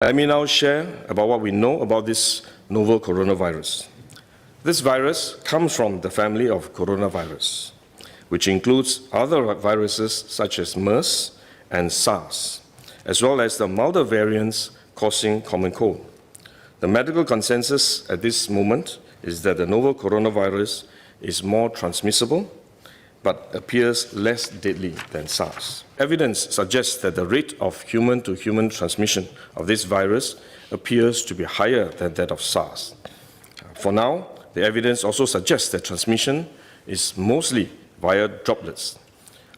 Let me now share about what we know about this novel coronavirus. This virus comes from the family of coronavirus, which includes other viruses such as MERS and SARS, as well as the milder variants causing common cold. The medical consensus at this moment is that the novel coronavirus is more transmissible, but appears less deadly than SARS. Evidence suggests that the rate of human-to-human transmission of this virus appears to be higher than that of SARS. For now, the evidence also suggests that transmission is mostly via droplets.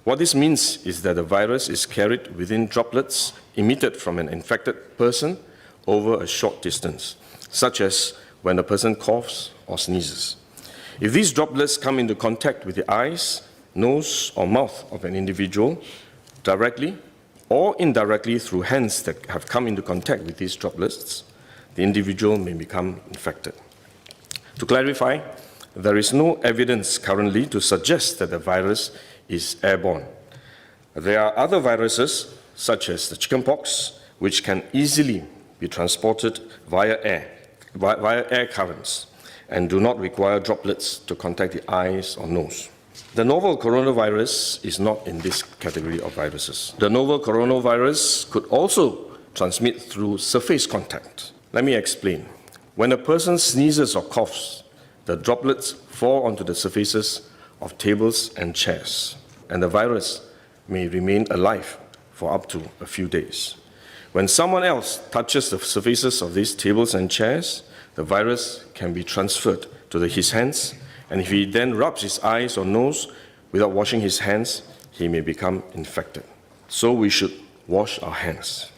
What this means is that the virus is carried within droplets emitted from an infected person over a short distance, such as when a person coughs or sneezes. If these droplets come into contact with the eyes, nose, or mouth of an individual, directly or indirectly through hands that have come into contact with these droplets, the individual may become infected. To clarify, there is no evidence currently to suggest that the virus is airborne. There are other viruses, such as the chickenpox, which can easily be transported via air currents and do not require droplets to contact the eyes or nose. The novel coronavirus is not in this category of viruses. The novel coronavirus could also transmit through surface contact. Let me explain. When a person sneezes or coughs, the droplets fall onto the surfaces of tables and chairs, and the virus may remain alive for up to a few days. When someone else touches the surfaces of these tables and chairs, the virus can be transferred to his hands, and if he then rubs his eyes or nose without washing his hands, he may become infected. So we should wash our hands.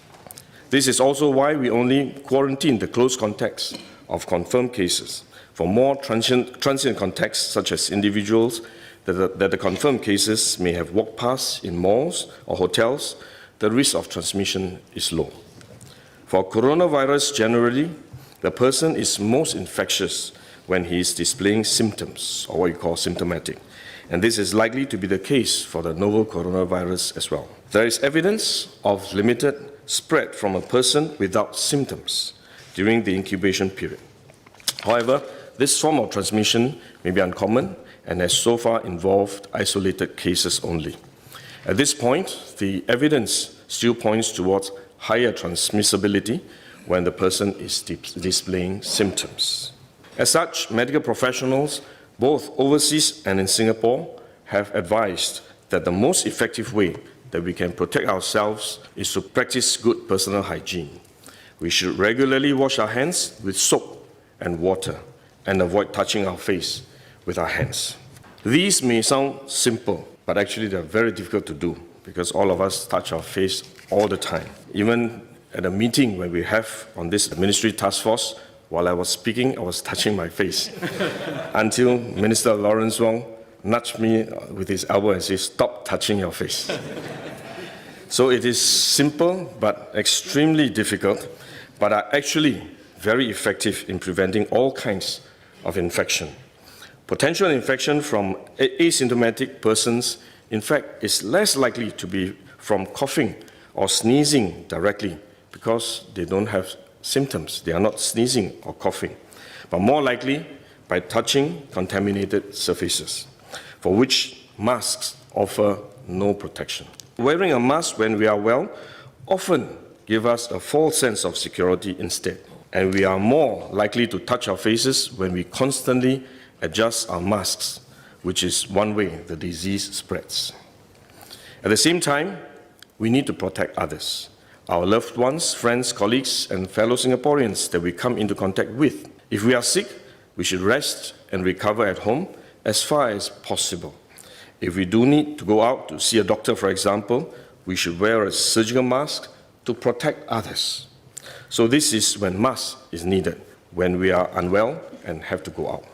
This is also why we only quarantine the close contacts of confirmed cases. For more transient contacts, such as individuals that the confirmed cases may have walked past in malls or hotels, the risk of transmission is low. For coronavirus generally, the person is most infectious when he is displaying symptoms, or what you call symptomatic. And this is likely to be the case for the novel coronavirus as well. There is evidence of limited spread from a person without symptoms during the incubation period. However, this form of transmission may be uncommon and has so far involved isolated cases only. At this point, the evidence still points towards higher transmissibility when the person is displaying symptoms. As such, medical professionals, both overseas and in Singapore, have advised that the most effective way that we can protect ourselves is to practice good personal hygiene. We should regularly wash our hands with soap and water and avoid touching our face with our hands. These may sound simple, but actually they're very difficult to do because all of us touch our face all the time. Even at a meeting when we have on this ministry task force, while I was speaking, I was touching my face until Minister Lawrence Wong nudged me with his elbow and said, "Stop touching your face." So it is simple but extremely difficult, but are actually very effective in preventing all kinds of infection. Potential infection from asymptomatic persons, in fact, is less likely to be from coughing or sneezing directly because they don't have symptoms. They are not sneezing or coughing, but more likely by touching contaminated surfaces, for which masks offer no protection. Wearing a mask when we are well often gives us a false sense of security instead, and we are more likely to touch our faces when we constantly adjust our masks, which is one way the disease spreads. At the same time, we need to protect others, our loved ones, friends, colleagues, and fellow Singaporeans that we come into contact with. If we are sick, we should rest and recover at home as far as possible. If we do need to go out to see a doctor, for example, we should wear a surgical mask to protect others. So this is when mask is needed, when we are unwell and have to go out.